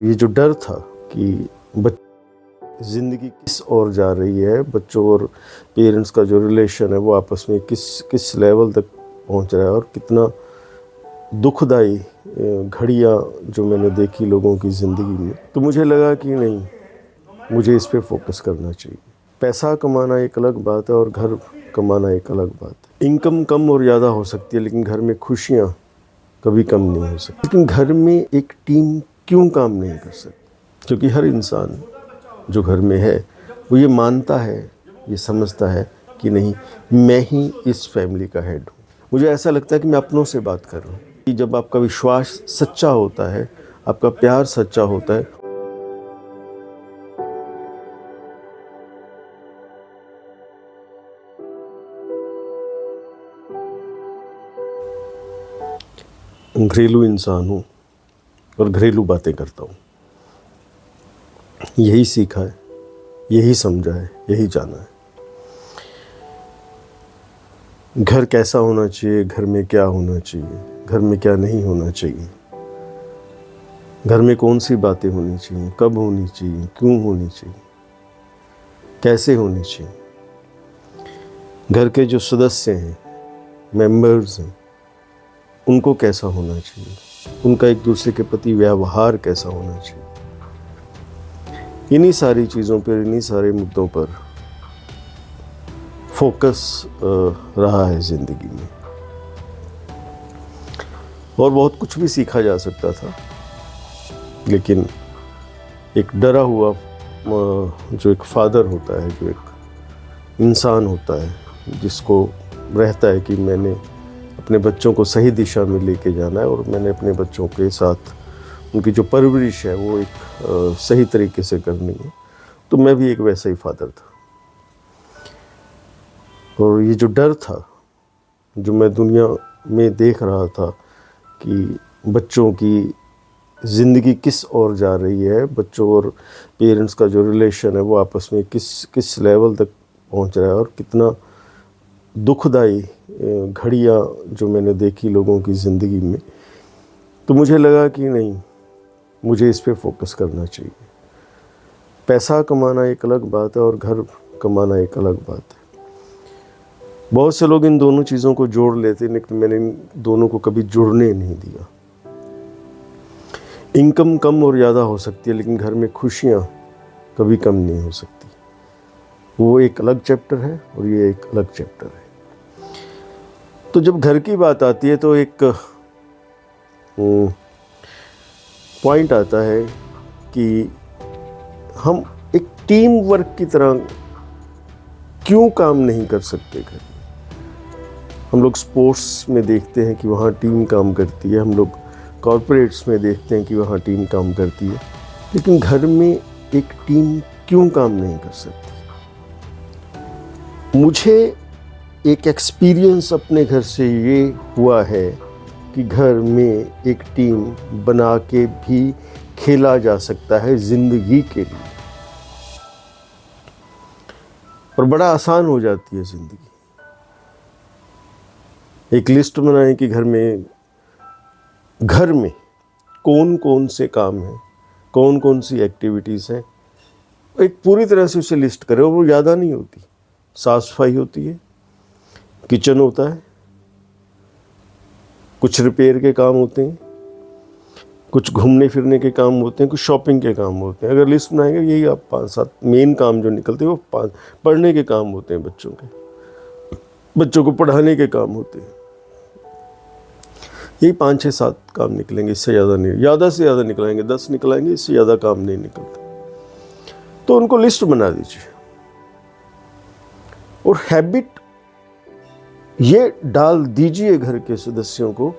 ये जो डर था कि ज़िंदगी किस ओर जा रही है, बच्चों और पेरेंट्स का जो रिलेशन है वो आपस में किस लेवल तक पहुंच रहा है और कितना दुखदाई घड़ियां जो मैंने देखी लोगों की ज़िंदगी में, तो मुझे लगा कि नहीं, मुझे इस पे फोकस करना चाहिए। पैसा कमाना एक अलग बात है और घर कमाना एक अलग बात है। इनकम कम और ज़्यादा हो सकती है, लेकिन घर में खुशियाँ कभी कम नहीं हो सकती। लेकिन घर में एक टीम क्यों काम नहीं कर सकती? क्योंकि हर इंसान जो घर में है वो ये मानता है, ये समझता है कि नहीं, मैं ही इस फैमिली का हेड हूँ। मुझे ऐसा लगता है कि मैं अपनों से बात कर रहा हूँ कि जब आपका विश्वास सच्चा होता है, आपका प्यार सच्चा होता है, घरेलू इंसान हूँ और घरेलू बातें करता हूँ। यही सीखा है, यही समझा है, यही जाना है। घर कैसा होना चाहिए, घर में क्या होना चाहिए, घर में क्या नहीं होना चाहिए, घर में कौन सी बातें होनी चाहिए, कब होनी चाहिए, क्यों होनी चाहिए, कैसे होनी चाहिए। घर के जो सदस्य हैं, मेंबर्स हैं, उनको कैसा होना चाहिए, उनका एक दूसरे के प्रति व्यवहार कैसा होना चाहिए। इन्हीं सारी चीज़ों पर, इन्हीं सारे मुद्दों पर फोकस रहा है ज़िंदगी में। और बहुत कुछ भी सीखा जा सकता था, लेकिन एक डरा हुआ जो एक फादर होता है, जो एक इंसान होता है, जिसको रहता है कि मैंने अपने बच्चों को सही दिशा में लेके जाना है और मैंने अपने बच्चों के साथ उनकी जो परवरिश है वो एक सही तरीके से करनी है, तो मैं भी एक वैसा ही फादर था। और ये जो डर था, जो मैं दुनिया में देख रहा था कि बच्चों की ज़िंदगी किस ओर जा रही है, बच्चों और पेरेंट्स का जो रिलेशन है वो आपस में किस लेवल तक पहुंच रहा है और कितना दुखदाई घड़ियां जो मैंने देखी लोगों की ज़िंदगी में, तो मुझे लगा कि नहीं, मुझे इस पे फोकस करना चाहिए। पैसा कमाना एक अलग बात है और घर कमाना एक अलग बात है। बहुत से लोग इन दोनों चीज़ों को जोड़ लेते हैं, लेकिन मैंने इन दोनों को कभी जुड़ने नहीं दिया। इनकम कम और ज़्यादा हो सकती है, लेकिन घर में खुशियाँ कभी कम नहीं हो सकती। वो एक अलग चैप्टर है और ये एक अलग चैप्टर है। तो जब घर की बात आती है तो एक पॉइंट आता है कि हम एक टीम वर्क की तरह क्यों काम नहीं कर सकते घर में। हम लोग स्पोर्ट्स में देखते हैं कि वहाँ टीम काम करती है, हम लोग कॉरपोरेट्स में देखते हैं कि वहाँ टीम काम करती है, लेकिन घर में एक टीम क्यों काम नहीं कर सकती। मुझे एक एक्सपीरियंस अपने घर से ये हुआ है कि घर में एक टीम बना के भी खेला जा सकता है ज़िंदगी के लिए, और बड़ा आसान हो जाती है ज़िंदगी। एक लिस्ट बनाएं कि घर में कौन कौन से काम हैं, कौन कौन सी एक्टिविटीज़ हैं, एक पूरी तरह से उसे लिस्ट करें। वो ज़्यादा नहीं होती, साफ सफाई होती है, किचन होता है, कुछ रिपेयर के काम होते हैं, कुछ घूमने फिरने के काम होते हैं, कुछ शॉपिंग के काम होते हैं। अगर लिस्ट बनाएंगे, यही आप 5-7 मेन काम जो निकलते हैं, वो 5 पढ़ने के काम होते हैं, बच्चों को पढ़ाने के काम होते हैं। यही 5-6-7 काम निकलेंगे, इससे ज़्यादा नहीं, ज़्यादा से ज़्यादा निकलेंगे 10 निकलेंगे, इससे ज़्यादा काम नहीं निकलता। तो उनको लिस्ट बना दीजिए और हैबिट ये डाल दीजिए घर के सदस्यों को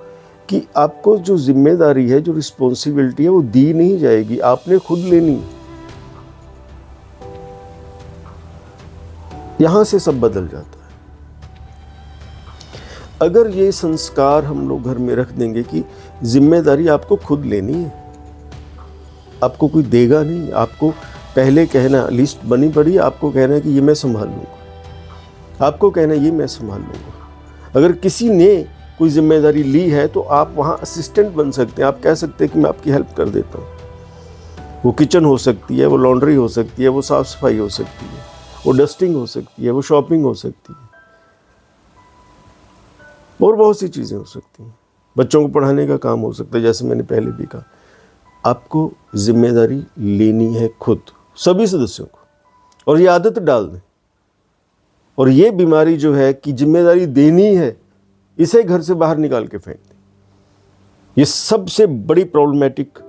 कि आपको जो जिम्मेदारी है, जो रिस्पॉन्सिबिलिटी है, वो दी नहीं जाएगी, आपने खुद लेनी। यहां से सब बदल जाता है। अगर ये संस्कार हम लोग घर में रख देंगे कि जिम्मेदारी आपको खुद लेनी है, आपको कोई देगा नहीं, आपको पहले कहना, लिस्ट बनी पड़ी, आपको कहना है कि ये मैं संभाल लूँगा, आपको कहना है ये मैं संभाल लूँगा। अगर किसी ने कोई जिम्मेदारी ली है तो आप वहाँ असिस्टेंट बन सकते हैं, आप कह सकते हैं कि मैं आपकी हेल्प कर देता हूँ। वो किचन हो सकती है, वो लॉन्ड्री हो सकती है, वो साफ़ सफाई हो सकती है, वो डस्टिंग हो सकती है, वो शॉपिंग हो सकती है, और बहुत सी चीज़ें हो सकती हैं। बच्चों को पढ़ाने का काम हो सकता है, जैसे मैंने पहले भी कहा। आपको जिम्मेदारी लेनी है खुद, सभी सदस्यों को, और ये आदत डाल दें। और ये बीमारी जो है कि जिम्मेदारी देनी है, इसे घर से बाहर निकाल के फेंक दें। ये सबसे बड़ी प्रॉब्लमेटिक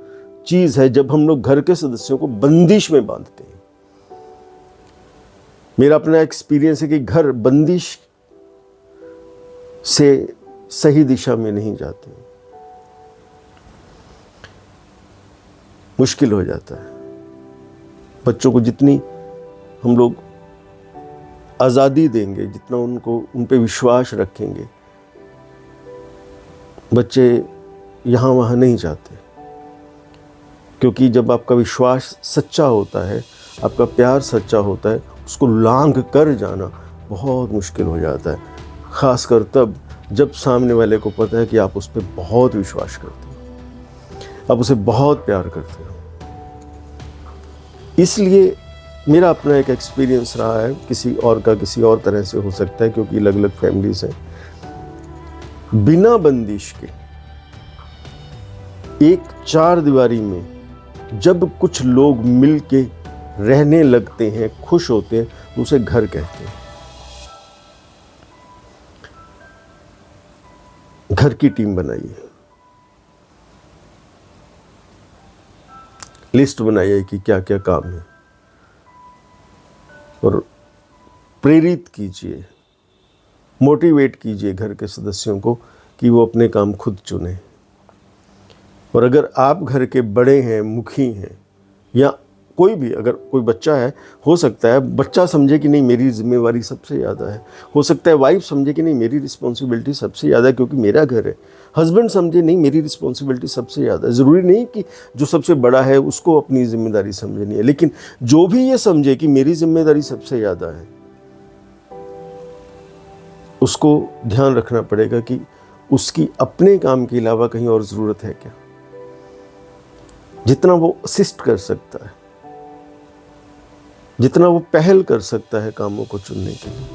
चीज़ है जब हम लोग घर के सदस्यों को बंदिश में बांधते हैं। मेरा अपना एक्सपीरियंस है कि घर बंदिश से सही दिशा में नहीं जाते, मुश्किल हो जाता है। बच्चों को जितनी हम लोग आज़ादी देंगे, जितना उन पे विश्वास रखेंगे, बच्चे यहाँ वहाँ नहीं जाते। क्योंकि जब आपका विश्वास सच्चा होता है, आपका प्यार सच्चा होता है, उसको लांघ कर जाना बहुत मुश्किल हो जाता है। ख़ासकर तब जब सामने वाले को पता है कि आप उस पर बहुत विश्वास करते हो, आप उसे बहुत प्यार करते हो। इसलिए मेरा अपना एक एक्सपीरियंस रहा है, किसी और का किसी और तरह से हो सकता है, क्योंकि अलग अलग फैमिलीज हैं। बिना बंदिश के एक चार दीवारी में जब कुछ लोग मिल के रहने लगते हैं, खुश होते हैं, तो उसे घर कहते हैं। घर की टीम बनाइए, लिस्ट बनाइए कि क्या क्या काम है, और प्रेरित कीजिए, मोटिवेट कीजिए घर के सदस्यों को कि वो अपने काम खुद चुनें। और अगर आप घर के बड़े हैं, मुखी हैं, या कोई भी, अगर कोई बच्चा है, हो सकता है बच्चा समझे कि नहीं मेरी जिम्मेवारी सबसे ज़्यादा है। हो सकता है वाइफ समझे कि नहीं मेरी रिस्पॉन्सिबिलिटी सबसे ज़्यादा है क्योंकि मेरा घर है। हस्बैंड समझे नहीं मेरी रिस्पॉन्सिबिलिटी सबसे ज़्यादा है। ज़रूरी नहीं कि जो सबसे बड़ा है उसको अपनी जिम्मेदारी समझनी है, लेकिन जो भी ये समझे कि मेरी जिम्मेदारी सबसे ज़्यादा है, उसको ध्यान रखना पड़ेगा कि उसकी अपने काम के अलावा कहीं और ज़रूरत है क्या। जितना वो असिस्ट कर सकता है, जितना वो पहल कर सकता है कामों को चुनने के लिए।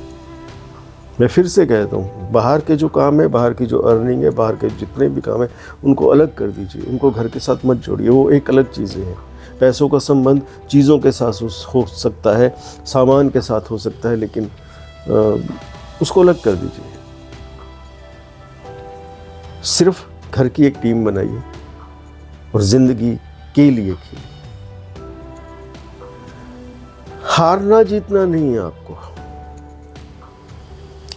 मैं फिर से कहता हूँ, बाहर के जो काम है, बाहर की जो अर्निंग है, बाहर के जितने भी काम है, उनको अलग कर दीजिए, उनको घर के साथ मत जोड़िए। वो एक अलग चीज़ें हैं। पैसों का संबंध चीज़ों के साथ हो सकता है, सामान के साथ हो सकता है, लेकिन उसको अलग कर दीजिए। सिर्फ घर की एक टीम बनाइए और ज़िंदगी के लिए खेलिए। हारना जीतना नहीं है आपको,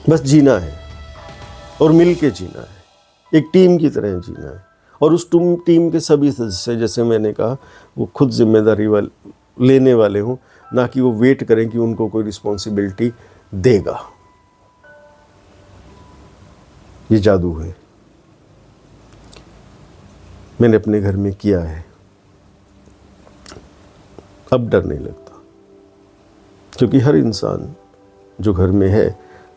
बस जीना है और मिल के जीना है, एक टीम की तरह जीना है। और उस टीम के सभी सदस्य, जैसे मैंने कहा, वो खुद जिम्मेदारी लेने वाले हों, ना कि वो वेट करें कि उनको कोई रिस्पॉन्सिबिलिटी देगा। ये जादू है, मैंने अपने घर में किया है। अब डर नहीं लगता, क्योंकि हर इंसान जो घर में है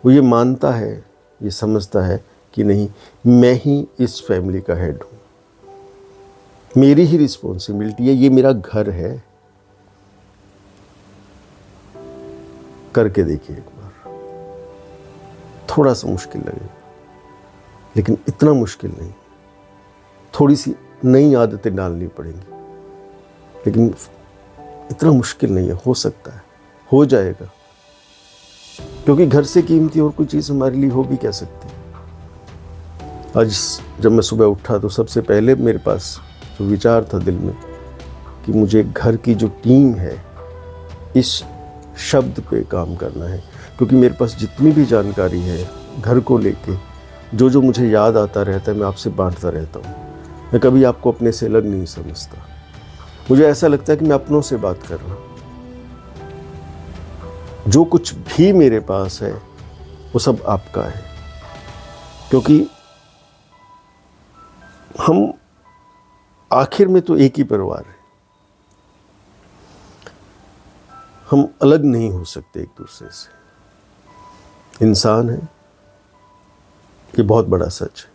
वो ये मानता है, ये समझता है कि नहीं, मैं ही इस फैमिली का हेड हूँ, मेरी ही रिस्पॉन्सिबिलिटी है, ये मेरा घर है। करके देखिए एक बार। थोड़ा सा मुश्किल लगेगा, लेकिन इतना मुश्किल नहीं। थोड़ी सी नई आदतें डालनी पड़ेंगी, लेकिन इतना मुश्किल नहीं है। हो सकता है, हो जाएगा, क्योंकि घर से कीमती और कोई चीज़ हमारे लिए हो भी क्या सकती है। आज जब मैं सुबह उठा तो सबसे पहले मेरे पास जो विचार था दिल में कि मुझे घर की जो टीम है, इस शब्द पे काम करना है। क्योंकि मेरे पास जितनी भी जानकारी है घर को लेके, जो जो मुझे याद आता रहता है, मैं आपसे बांटता रहता हूँ। मैं कभी आपको अपने से अलग नहीं समझता। मुझे ऐसा लगता है कि मैं अपनों से बात कर रहा हूँ। जो कुछ भी मेरे पास है वो सब आपका है, क्योंकि हम आखिर में तो एक ही परिवार है। हम अलग नहीं हो सकते एक दूसरे से। इंसान है, ये बहुत बड़ा सच है।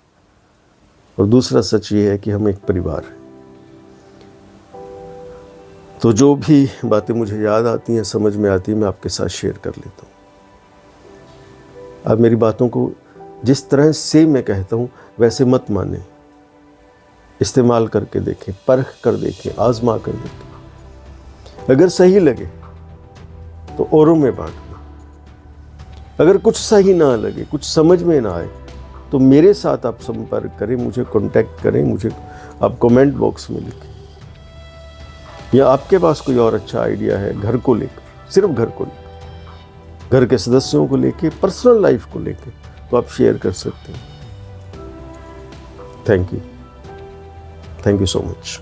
और दूसरा सच ये है कि हम एक परिवार हैं। तो जो भी बातें मुझे याद आती हैं, समझ में आती हैं, मैं आपके साथ शेयर कर लेता हूँ। आप मेरी बातों को जिस तरह से मैं कहता हूँ वैसे मत माने, इस्तेमाल करके देखें, परख कर देखें, आजमा कर देखें। अगर सही लगे तो औरों में बांटना, अगर कुछ सही ना लगे, कुछ समझ में ना आए, तो मेरे साथ आप संपर्क करें, मुझे कांटेक्ट करें, मुझे आप कमेंट बॉक्स में लिखें। या आपके पास कोई और अच्छा आइडिया है घर को लेकर, सिर्फ घर को लेकर, घर के सदस्यों को लेकर, पर्सनल लाइफ को लेकर, तो आप शेयर कर सकते हैं। Thank you so much.